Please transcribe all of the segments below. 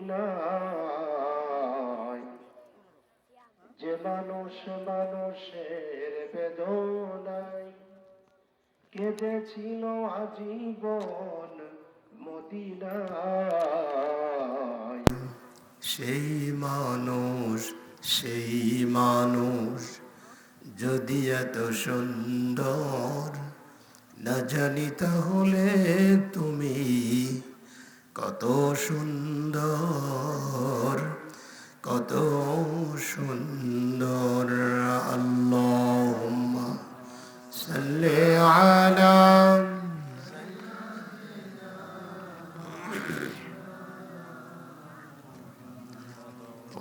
মদিনায়, যে মানুষ মানুষের বেদনায় কেঁদেছিল আজীবন মদিনায়, সেই মানুষ সেই মানুষ যদি এত সুন্দর না জানি তাহলে তুমি কত সুন্দর, কত সুন্দর। আল্লাহুম্মা সাল্লি আলা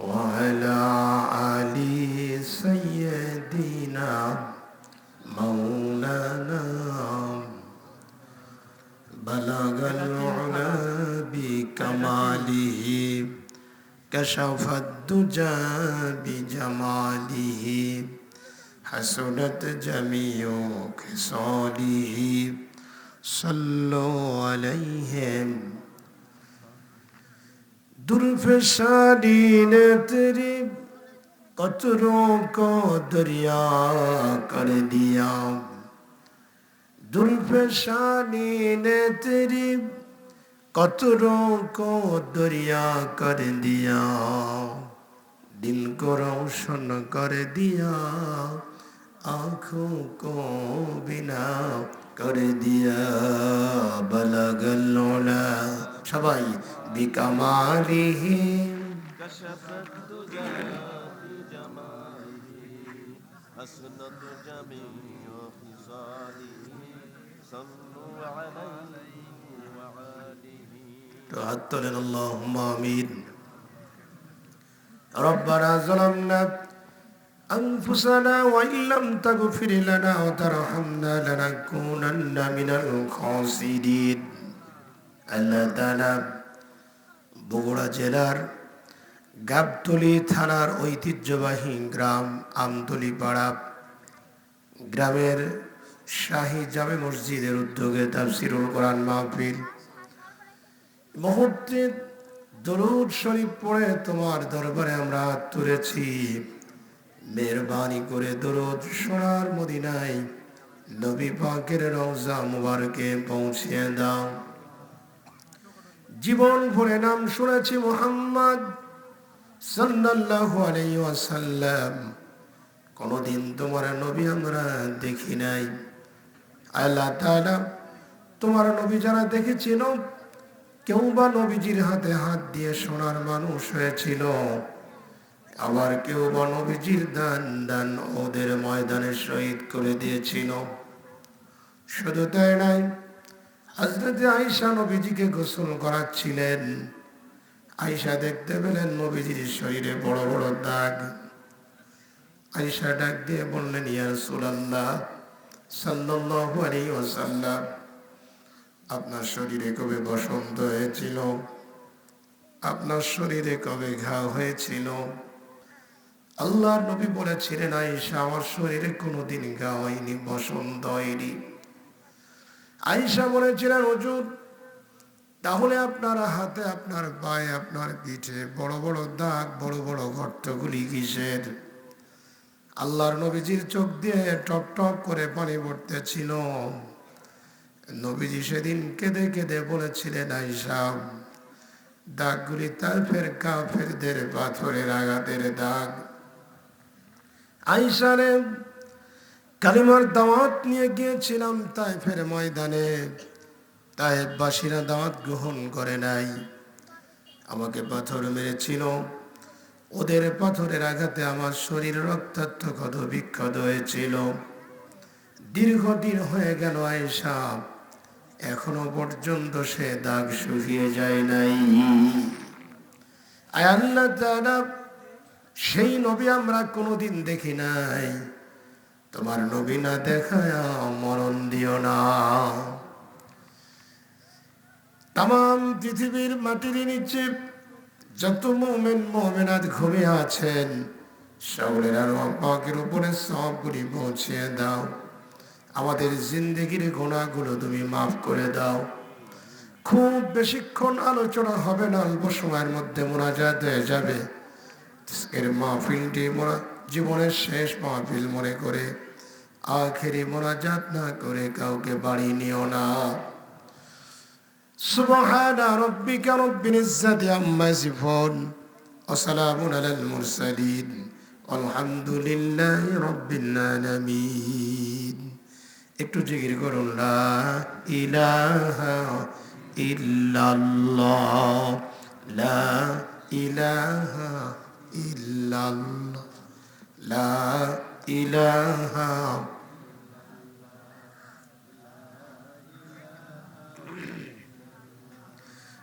ওয়া আলা আলি সাইয়্যিদিনা মাওলানা বালাগাল উলা বিকামালিহি কাশাফাদ দুজা বিজামালিহি হাসুনাত জামিউ খিসালিহি সাল্লু আলাইহি। दुर्फशानी ने तेरी कतरों को दरिया कर दिया, दुर्फशानी ने तेरी कतरों को दरिया कर दिया, दिल को रोशन कर दिया, आँखों को बिना कर दिया। बलगल उला सबाई बिकमालिही كشفت الدجى بجماله حسنت جميع خصاله صلوا عليه وآله. تعطلنا اللهم آمين. ربنا ظلمنا أنفسنا وإن لم تغفر لنا وترحمنا لنكونن من الخاسرين. আল্লাহ তাআলা বগুড়া জেলার গাবতলী থানার ঐতিহ্যবাহী গ্রাম আমতলী পাড়া গ্রামের শাহী জামে মসজিদের উদ্যোগে তাফসীরুল কোরআন মাহফিল মুহূর্তে দরুদ শরীফ পড়ে তোমার দরবারে আমরা হাত তুলেছি। মেহেরবানি করে দরুদ সোনার মদিনায় নবী পাকের রওজা মুবারকে পৌঁছিয়ে দাও। জীবন ভরে নাম শুনেছি মুহাম্মদ সাল্লাল্লাহু আলাইহি ওয়াসাল্লাম, কোনদিন তোমার নবী আমরা দেখি নাই। আল্লাহ তাআলা তোমার নবী যারা দেখেছিল, কেউ বা নবীজির হাতে হাত দিয়ে সোনার মানুষ হয়েছিল, আবার কেউ বা নবীজির দান ওদের ময়দানে শহীদ করে দিয়েছিল। শুধু তাই নাই, হযরতে আয়েশা নবীজিকে গোসল করাচ্ছিলেন। আয়েশা দেখতে পেলেন নবীজির শরীরে বড় বড় দাগ। আয়েশা ডাক দিয়ে বললেন, ইয়া রাসূলুল্লাহ সাল্লাল্লাহু আলাইহি ওয়াসাল্লাম, আপনার শরীরে কবে বসন্ত হয়েছিল? আপনার শরীরে কবে ঘা হয়েছিল? আল্লাহর নবী বলেছিলেন, আয়েশা আমার শরীরে কোনোদিন ঘা হয়নি, বসন্ত হয়নি। আয়েশা বলেছিলেন, হুজুর তাহলে আপনার হাতে, আপনার পায়ে, আপনার পিঠে বড় বড় দাগ, বড় বড় গর্তগুলি কিসের? আল্লাহর নবীজির চোখ দিয়ে টপ টপ করে পানি পড়তেছিল। নবীজি সেদিন কেঁদে কেঁদে বলেছিলেন, আয়েশা দাগগুলি তায়েফের কাফেরদের পাথরের আঘাতের দাগ। আয়েশা রে, কালিমার দাওয়াত নিয়ে গিয়েছিলাম তায়েফের ময়দানে, তায়েফবাসীরা দাওয়াত গ্রহণ করে নাই, আমাকে পাথর মেরেছিল। ওদের পাথরের আঘাতে আমার শরীর রক্তাক্ত ক্ষত বিক্ষত হয়েছিল। দীর্ঘদিন হয়ে গেল আয়েশা, এখনো পর্যন্ত সে দাগ শুকিয়ে যায় নাই। আয় আল্লাহ তাআলা, সেই নবী আমরা কোনোদিন দেখি নাই, তোমার নবী না দেখায় মরণ দিও না। তাম পৃথিবীর মাটির নিচে যত মুমিন মুমিনাত ঘুমিয়ে আছেন, সকলের আরওয়াহ পাকের উপরে সবগুলি পৌঁছিয়ে দাও। আমাদের জিন্দেগির গুনাহগুলো তুমি মাফ করে দাও। খুব বেশিক্ষণ আলোচনা হবে না, অল্প সময়ের মধ্যে মোনাজাত হয়ে যাবে। এর মাহফিলটি জীবনের শেষ মাহফিল মনে করে আখেরি মোনাজাত না করে কাউকে বাড়ি নিও না। সুবহানা রাব্বিকা রাব্বিল ইজ্জাতি আম্মা ইয়াসিফুন ওয়া সালামুন আলাল মুরসালিন আলহামদুলিল্লাহি রাব্বিল আলামিন। একটু জিকির করুন, লা ইলাহা ইল্লাল্লাহ, লা ইলাহা ইল্লাল্লাহ, লা ইলাহা।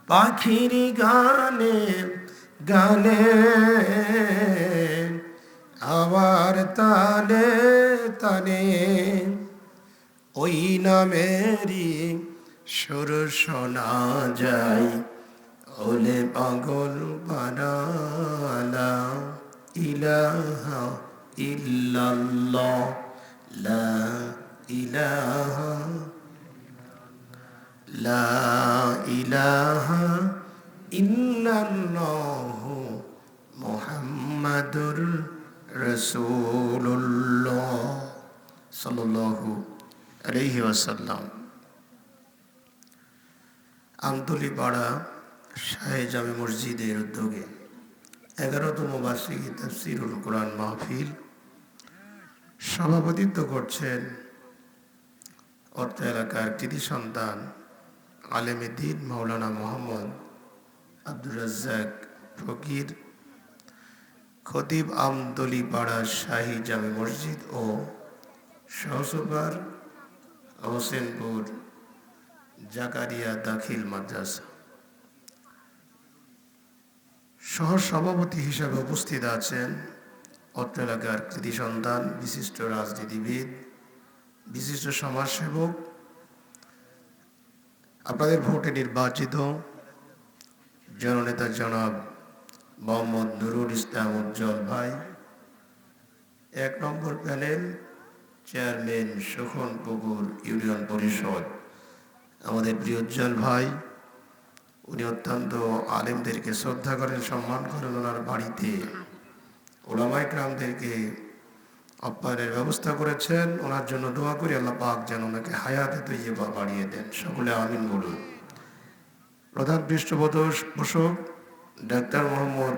পাখির গানে গানে আবার তালে তালে ওই নামেরই সুর শোনা যায়, ওলে পাগল পারালা ইলাহা ইল্লাল্লাহ, লা ইলাহা লা ইলাহা ইল্লাল্লাহু মুহাম্মাদুর রাসূলুল্লাহ সাল্লাল্লাহু আলাইহি ওয়াসাল্লাম। আমতলীপাড়া শাহে জামে মসজিদের উদ্যোগে 11তম বার্ষিকী তাফসীরুল কোরআন মাহফিল সভাপতিত্ব করছেন অর্থ এলাকার কৃতি সন্তান আলেমে দ্বীন মাওলানা মোহাম্মদ আব্দুর রাজ্জাক ফকির, খতিব আমতলীপাড়া শাহী জামে মসজিদ ও সহসভার হোসেনপুর জাকারিয়া দাখিল মাদ্রাসা। সহ সভাপতি হিসাবে উপস্থিত আছেন অত্র এলাকার কৃতি সন্তান, বিশিষ্ট রাজনীতিবিদ, বিশিষ্ট সমাজসেবক, আপনাদের ভোটে নির্বাচিত জননেতা জনাব মোহাম্মদ নুরুল ইসলাম উজ্জ্বল ভাই, 1 নম্বর প্যানেল চেয়ারম্যান শোখনপুকুর ইউনিয়ন পরিষদ আমাদের প্রিয় উজ্জ্বল ভাই। উনি অত্যন্ত আলেমদেরকে শ্রদ্ধা করেন, সম্মান করেন। ওনার বাড়িতে ওলামায়ে কেরামদেরকে আপ্যায়নের ব্যবস্থা করেছেন। ওনার জন্য দোয়া করি আল্লাহ পাক যেন ওনাকে হায়াতে তৈয়বা বাড়িয়ে দেন, সকলে আমিন বলুন। প্রধান পৃষ্ঠপোষক ডাক্তার মোহাম্মদ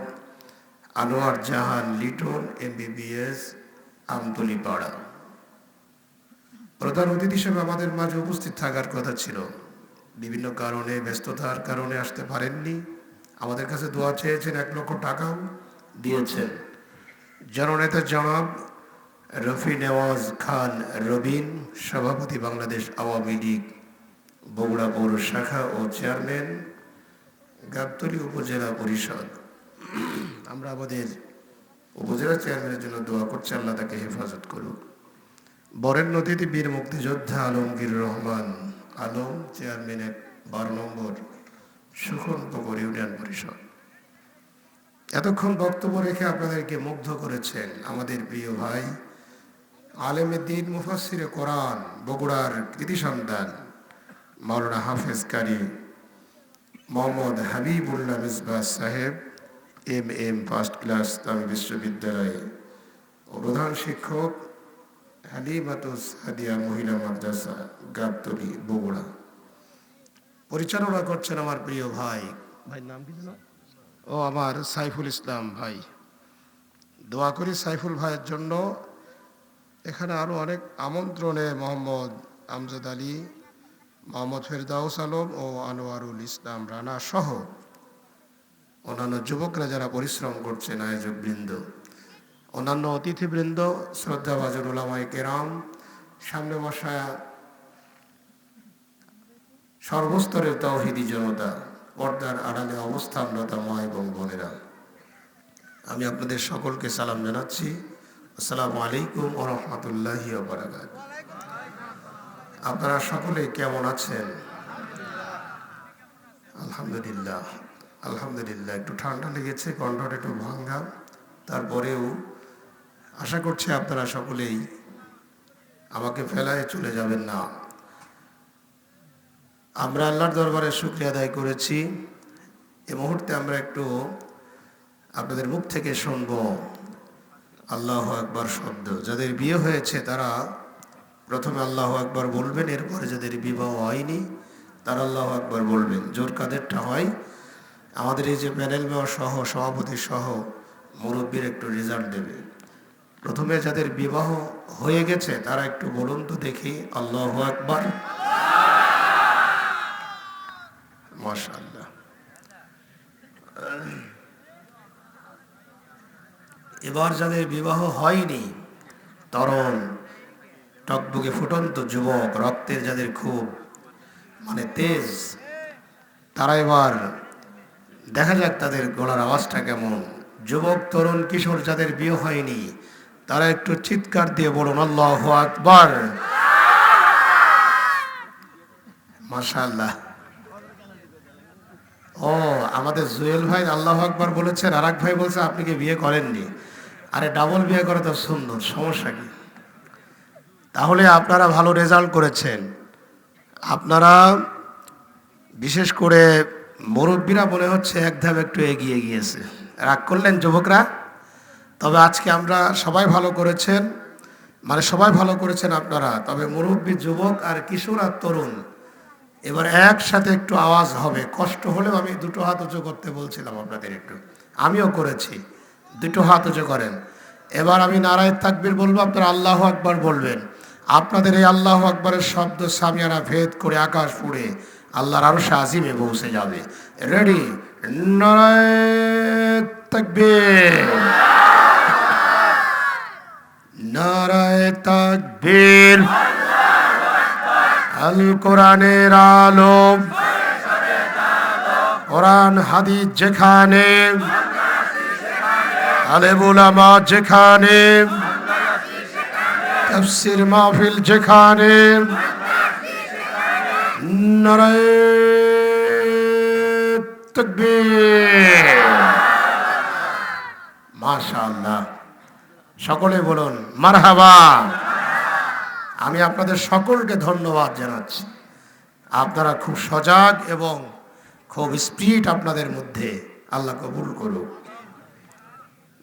আনোয়ার জাহান লিটন MBBS আমতলীপাড়া। প্রধান অতিথি হিসেবে আমাদের মাঝে উপস্থিত থাকার কথা ছিল, বিভিন্ন কারণে ব্যস্ততার কারণে আসতে পারেননি। আমাদের কাছে দোয়া চেয়েছেন, 1 লক্ষ টাকাও দিয়েছেন। জননেতা জনাব রফি নেওয়াজ খান রবিন, সভাপতি বাংলাদেশ আওয়ামী লীগ বগুড়া পৌর শাখা ও চেয়ারম্যান গাবতলী উপজেলা পরিষদ। আমরা আমাদের উপজেলা চেয়ারম্যানের জন্য দোয়া করছি, আল্লাহ তাকে হেফাজত করুক। বরেণ্য অতিথি বীর মুক্তিযোদ্ধা আলমগীর রহমান আলম, চেয়ারম্যান 12 নম্বর শোখনপুকুর ইউনিয়ন পরিষদ। এতক্ষণ বক্তব্য রেখে আপনাদেরকে মুগ্ধ করেছেন আমাদের প্রিয় ভাই আলেমে দ্বীন মুফাসসিরে কোরআন বগুড়ার কৃতি সন্তান মাওলানা হাফেজ কারি মোহাম্মদ হাবিবুল্লাহ মিসবাহ সাহেব, MM ফার্স্ট ক্লাস ইসলামী বিশ্ববিদ্যালয় ও প্রধান শিক্ষক হালিমাতুস সাদিয়া মহিলা মাদ্রাসা গাবতলী বগুড়া। পরিচালনা করছেন আমার প্রিয় ভাই নাম কি জানো? ও আমার সাইফুল ইসলাম ভাই। দোয়া করি সাইফুল ভাইয়ের জন্য। এখানে আরো অনেক আমন্ত্রণে মোহাম্মদ আমজাদ আলী, মোহাম্মদ ফেরদাউস আলম ও আনোয়ারুল ইসলাম রানা সহ অন্যান্য যুবকরা যারা পরিশ্রম করছেন, আয়োজক বৃন্দ, অন্যান্য অতিথিবৃন্দ, শ্রদ্ধাভাজন উলামায়ে কেরাম, সামনে বসা সর্বস্তরের তাওহীদি জনতা, পর্দার আড়ালে অবস্থানরত মা এবং বোনেরা, আমি আপনাদের সকলকে সালাম জানাচ্ছি। আসসালামু আলাইকুম ওয়া রাহমাতুল্লাহি ওয়া বারাকাতুহু। আপনারা সকলে কেমন আছেন? আলহামদুলিল্লাহ, আলহামদুলিল্লাহ। একটু ঠান্ডা লেগেছে, কণ্ঠটা একটু ভাঙা, তারপরেও আশা করছি আপনারা সকলেই আমাকে ফেলায় চলে যাবেন না। আমরা আল্লাহর দরবারে শুকরিয়া আদায় করেছি। এই মুহূর্তে আমরা একটু আপনাদের মুখ থেকে শুনব আল্লাহু আকবার শব্দ। যাদের বিয়ে হয়েছে তারা প্রথমে আল্লাহু আকবার বলবেন, এরপরে যাদের বিবাহ হয়নি তারা আল্লাহু আকবার বলবেন। জোর কাদেরটা হয় আমাদের এই যে প্যানেল মেয়র সহ সভাপতি সহ মুরব্বীর একটু রেজাল্ট দেবে। প্রথমে যাদের বিবাহ হয়ে গেছে তারা একটু বলুন তো দেখি আল্লাহু আকবার। মাশাআল্লাহ। এবার যাদের বিবাহ হয়নি, তরুণ টকবকে ফুটন্ত যুবক, রক্তের যাদের খুব তেজ, তারা এবার দেখা যাক তাদের গলার আওয়াজটা কেমন। যুবক, তরুণ, কিশোর যাদের বিয়ে হয়নি তারা একটু চিৎকার দিয়ে বলুন আল্লাহু আকবার। মাশাআল্লাহ। ও, আমাদের জুয়েল ভাই আল্লাহু আকবার বলেছেন, আর এক ভাই বলছে আপনি কি বিয়ে করেননি। আরে ডাবল বিয়ে করে তো সুন্দর, সমস্যা কি? তাহলে আপনারা ভালো রেজাল্ট করেছেন। আপনারা বিশেষ করে মুরব্বীরা মনে হচ্ছে এক ধাপ একটু এগিয়ে গিয়েছে। রাগ করলেন যুবকরা? তবে আজকে আমরা সবাই ভালো করেছেন, সবাই ভালো করেছেন আপনারা। তবে মুরব্বী, যুবক আর কিশোর আর তরুণ এবার একসাথে একটু আওয়াজ হবে। কষ্ট হলেও আমি দুটো হাত উঁচু করতে বলছিলাম আপনাদের একটু, আমিও করেছি। দুটো হাত উঁচু করেন। এবার আমি নারায়ে তাকবীর বলবো, আপনারা আল্লাহু আকবার বলবেন। আপনাদের এই আল্লাহু আকবরের শব্দ সামিয়ানা ভেদ করে আকাশ পুড়ে আল্লাহর আরশে আজিমে পৌঁছে যাবে। রেডি? নারায়ে তাকবীর, নারায়ে তাকবীর। আল কোরআনের আলো, কোরআন হাদিস যেখানে, আলেম উলামা যেখানে, তাফসীর মাহফিল যেখানে, নারায়ে তাকবীর। মাশাআল্লাহ। সকলে বলুন মারহাবা। আমি আপনাদের সকলকে ধন্যবাদ জানাচ্ছি। আপনারা খুব সজাগ এবং খুব স্পিরিট আপনাদের মধ্যে। আল্লাহ কবুল করুক।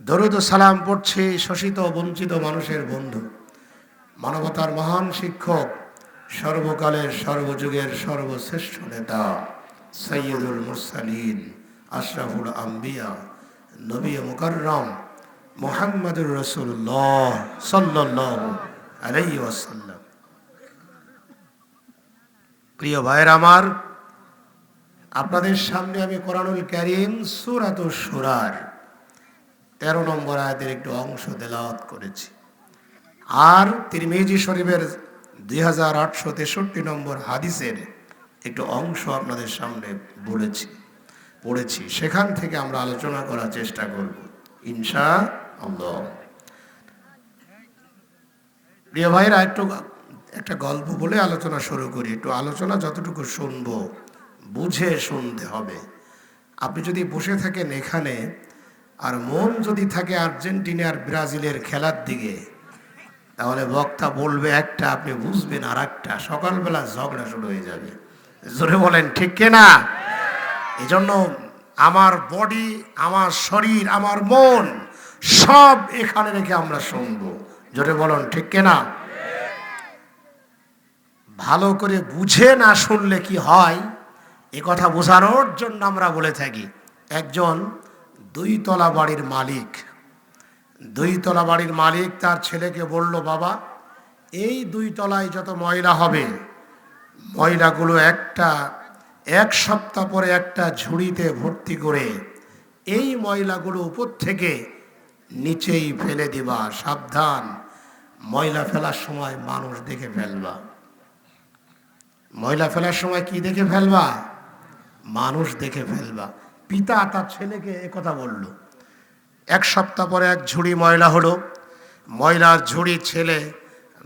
দরুদ ও সালাম পড়ছি শোষিত বঞ্চিত মানুষের বন্ধু, মানবতার মহান শিক্ষক, সর্বকালের সর্বযুগের সর্বশ্রেষ্ঠ নেতা, সৈয়দুল মুরসালিন, আশরাফুল আম্বিয়া, নবী মুকাররম মুহাম্মদুর রাসূলুল্লাহ সাল্লাল্লাহু আলাইহি ওয়াসাল্লাম। প্রিয় ভাইয়েরা আমার, আপনাদের সামনে আমি কোরআনুল কারীম সূরাতুশ শূরার 13 নম্বর আয়াতের একটু অংশ তেলাওয়াত করেছি। আর তিরমিজি শরীফের 2863 নম্বর হাদিসের একটু অংশ আপনাদের সামনে পড়েছি। সেখান থেকে আমরা আলোচনা করার চেষ্টা করব ইনশাআল্লাহ। প্রিয় ভাইরা, একটা গল্প বলে আলোচনা শুরু করি। একটু আলোচনা যতটুকু শুনবো বুঝে শুনতে হবে। আপনি যদি বসে থাকেন এখানে আর মন যদি থাকে আর্জেন্টিনা আর ব্রাজিলের খেলার দিকে, তাহলে বক্তা বলবে একটা, আপনি বুঝবেন আর একটা। সকালবেলা ঝগড়া শুরু হয়ে যাবে। জোরে বলেন ঠিক কিনা? এই জন্য আমার বডি, আমার শরীর, আমার মন সব এখানে রেখে আমরা শুনবো। জোরে বলেন ঠিক কিনা? ভালো করে বুঝে না শুনলে কি হয়, এ কথা বোঝানোর জন্য আমরা বলে থাকি। একজন 2 তলা বাড়ির মালিক, 2 তলা বাড়ির মালিক তার ছেলেকে বলল, বাবা, এই 2 তলায় যত ময়লা হবে, ময়লাগুলো এক সপ্তাহ পরে একটা ঝুড়িতে ভর্তি করে এই ময়লাগুলো উপর থেকে নিচেই ফেলে দিবা। সাবধান, ময়লা ফেলার সময় মানুষ দেখে ফেলবা। ময়লা ফেলার সময় কি দেখে ফেলবা? মানুষ দেখে ফেলবা। পিতা তার ছেলেকে একথা বলল। 1 সপ্তাহ পরে এক ঝুড়ি ময়লা হলো। ময়লার ঝুড়ি ছেলে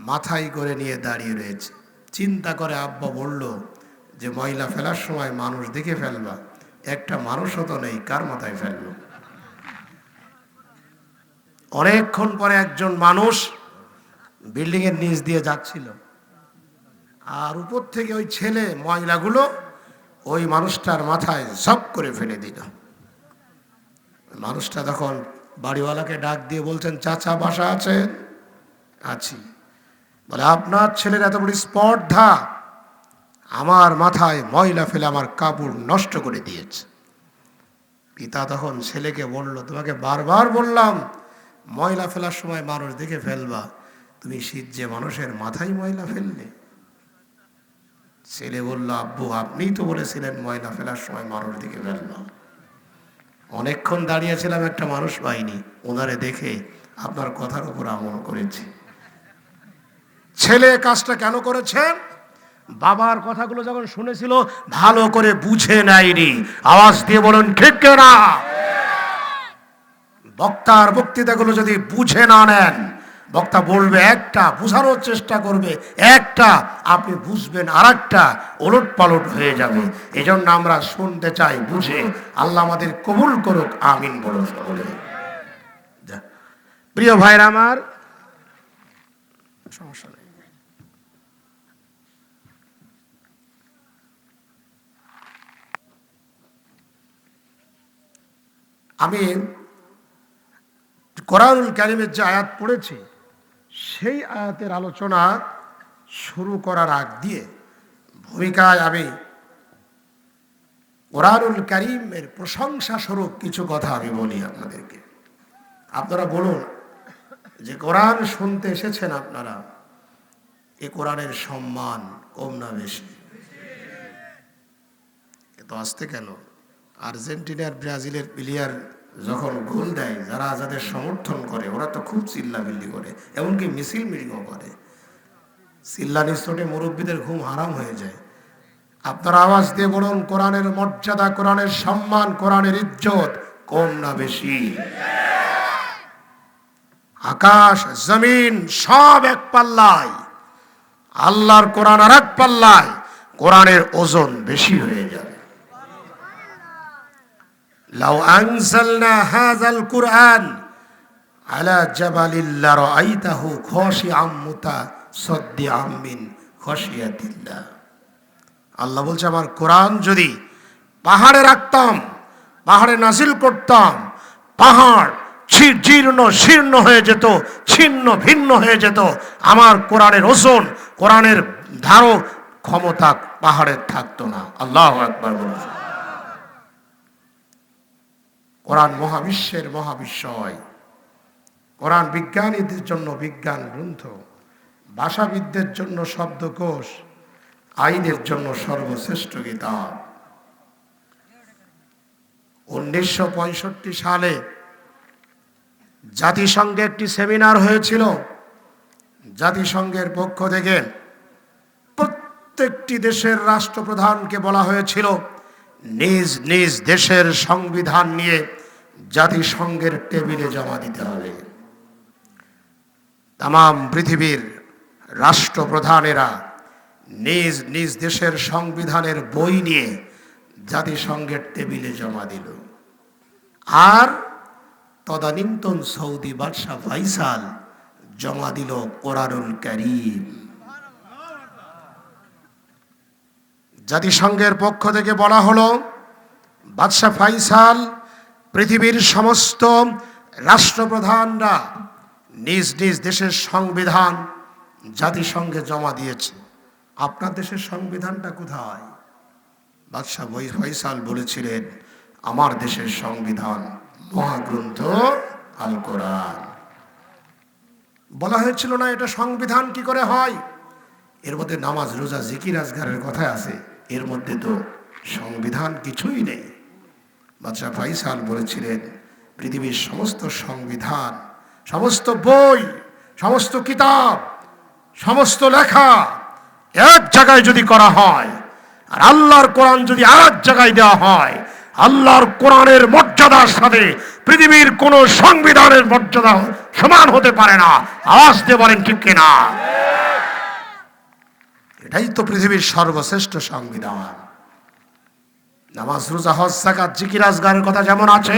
মাথায় করে নিয়ে দাঁড়িয়ে রয়েছে। চিন্তা করে আব্বা বলল যে ময়লা ফেলার সময় মানুষ দেখে ফেলবা, একটা মানুষও তো নেই, কার মাথায় ফেললো? অনেকক্ষণ পরে একজন মানুষ বিল্ডিং এর নিচ দিয়ে যাচ্ছিল। আর উপর থেকে ওই ছেলে ময়লাগুলো ওই মানুষটার মাথায় ঝপ করে ফেলে দিল। মানুষটা তখন বাড়িওয়ালাকে ডাক দিয়ে বলছেন, চাচা বাসা আছেন? আছি। বলে, আপনার ছেলের এত বড় স্পর্ধা, আমার মাথায় ময়লা ফেলে আমার কাপড় নষ্ট করে দিয়েছে। পিতা তখন ছেলেকে বলল, তোমাকে বারবার বললাম ময়লা ফেলার সময় মানুষ দেখে ফেলবা, তুমি শীত যে মানুষের মাথায় ময়লা ফেললে। ছেলে বলল, আব্বু আপনিই তো বলেছিলেন ময়লা ফেলার সময় মানুষ দেখে ফেলবা। অনেকক্ষণ দাঁড়িয়েছিলাম, একটা মানুষ পাইনি, ওনারে দেখে আপনার কথার উপর আমল করেছি। ছেলে কাজটা কেন করেছেন? বাবার কথাগুলো যখন শুনেছিল ভালো করে বুঝে নেয়নি। আওয়াজ দিয়ে বলুন ঠিক না? বক্তার বক্তৃতাগুলো যদি বুঝে না নেন, বক্তা বলবে একটা, বুঝানোর চেষ্টা করবে একটা, আপনি বুঝবেন আর একটা, ওলট পালট হয়ে যাবে। এই জন্য আমরা শুনতে চাই বুঝে। আল্লাহ আমাদের কবুল করুক, আমিন বলুন সকলে। প্রিয় ভাইরা আমার, সমস্যা নেই, আমি কোরআনুল কারীমের যে আয়াত পড়েছি সেই আয়াতের আলোচনা শুরু করার আগ দিয়ে ভূমিকায় আমি কোরআনুল কারীমের প্রশংসা স্বরূপ কিছু কথা আমি বলি আপনাদেরকে। আপনারা বলুন যে কোরআন শুনতে এসেছেন আপনারা, এ কোরআনের সম্মান কম না বেশি? এত আসতে কেন? আর্জেন্টিনার ব্রাজিলের প্লেয়ার যখন গোল দেয়, যারা যাদের সমর্থন করে ওরা তো খুব চিল্লামিল্লি করে, এমনকি মিছিল মিটিংও করে। চিল্লানি চোটে মুরব্বীদের ঘুম হারাম হয়ে যায়। আপনার আওয়াজ দিয়ে বলুন, কোরআনের মর্যাদা, কোরআনের সম্মান, কোরআনের ইজ্জত কম না বেশি? আকাশ জমিন সব এক পাল্লায়, আল্লাহর কোরআন আর এক পাল্লায়, কোরআনের ওজন বেশি হয়ে যাবে। লাউ আনজালনা হাযাল কুরআন আলা জাবালিন লারাআইতাহু খাশিআম মুতাসাদ্দিআম মিন খাশিয়াতিল্লাহ। আল্লাহ বলছে, আমার কোরআন যদি পাহাড়ে রাখতাম, পাহাড়ে নাজিল করতাম, পাহাড় জীর্ণ শীর্ণ হয়ে যেত, ছিন্ন ভিন্ন হয়ে যেত। আমার কোরআনের ওজন, কোরআনের ধারক ক্ষমতা পাহাড়ের থাকতো না। আল্লাহু আকবার বলুন। কোরআন মহাবিশ্বের মহাবিশ্বয়। কোরআন বিজ্ঞানীদের জন্য বিজ্ঞান গ্রন্থ, ভাষাবিদদের জন্য শব্দকোষ, আইনের জন্য সর্বশ্রেষ্ঠ কিতাব। 1965 সালে জাতিসংঘে একটি সেমিনার হয়েছিল। জাতিসংঘের পক্ষ থেকে প্রত্যেকটি দেশের রাষ্ট্রপ্রধানকে বলা হয়েছিল নিজ নিজ দেশের সংবিধান নিয়ে জাতিসংঘের টেবিলে জমা দিতে হবে। তামাম পৃথিবীর রাষ্ট্রপ্রধানেরা নিজ নিজ দেশের সংবিধানের বই নিয়ে জাতিসংঘের টেবিলে জমা দিল। আর তদানীন্তন সৌদি বাদশাহ ফাইসাল জমা দিল কোরআনুল কারীম। জাতিসংঘের পক্ষ থেকে বলা হলো, বাদশাহ ফাইসাল পৃথিবীর সমস্ত রাষ্ট্রপ্রধানরা নিজ নিজ দেশের সংবিধান জাতিসংঘে জমা দিয়েছে, আপনার দেশের সংবিধানটা কোথায়? বাদশাহ ফাইসাল বলেছিলেন, আমার দেশের সংবিধান মহাগ্রন্থ আল কোরআন। বলা হয়েছিল না এটা সংবিধান কি করে হয়? এর মধ্যে নামাজ রোজা জিকির আজগারের কথা আছে, এর মধ্যে তো সংবিধান কিছুই নেই। বাদশাহ ফাইসাল বলেছিলেন, পৃথিবীর সমস্ত সংবিধান, সমস্ত বই, সমস্ত কিতাব, সমস্ত লেখা এক জায়গায় যদি করা হয়, আর আল্লাহর কোরআন যদি আর এক জায়গায় দেওয়া হয়, আল্লাহর কোরআনের মর্যাদার সাথে পৃথিবীর কোন সংবিধানের মর্যাদা সমান হতে পারে না। আওয়াজ দিয়ে বলেন ঠিক কিনা? এটাই তো পৃথিবীর সর্বশ্রেষ্ঠ সংবিধান। নামাজ রোজা হজ যাকাত জিকির আজগারের কথা যেমন আছে,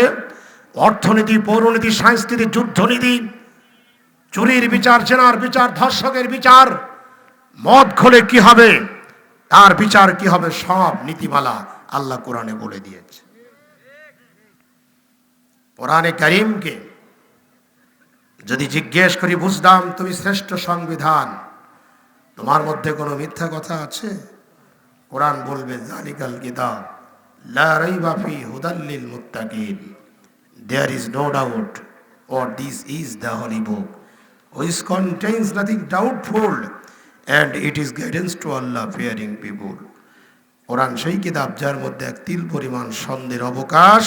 অর্থনীতি, পৌরনীতি, সংস্কৃতি, যুদ্ধনীতি, চুরির বিচার, জেনার বিচার, ধর্ষকের বিচার, মদ খোলে কি হবে, তার বিচার কি হবে, সব নীতিমালা আল্লাহ কোরআনে বলে দিয়েছে। কোরআনে কারীমকে যদি জিজ্ঞেস করি, বুঝলাম তুমি শ্রেষ্ঠ সংবিধান, তোমার মধ্যে কোনো মিথ্যা কথা আছে? কোরআন বলবে, যালিকাল কিতাব লা রাইবা ফি হুদাল লিল মুত্তাকিন, there is no doubt, or this is the holy book which contains nothing doubtful and it is guidance to Allah fearing people. কোরআন সেই কিতাব যার মধ্যে এক তিল পরিমাণ সন্দেহের অবকাশ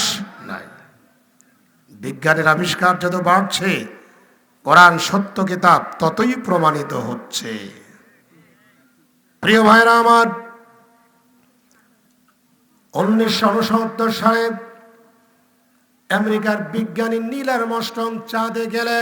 নাই। বিজ্ঞানের আবিষ্কার যত বাড়ছে, কোরআন সত্য কিতাব ততই প্রমাণিত হচ্ছে। প্রিয় ভাইরা আমার, 1969 সালে আমেরিকার বিজ্ঞানী নীল আর্মস্ট্রং চাঁদে গেলেন।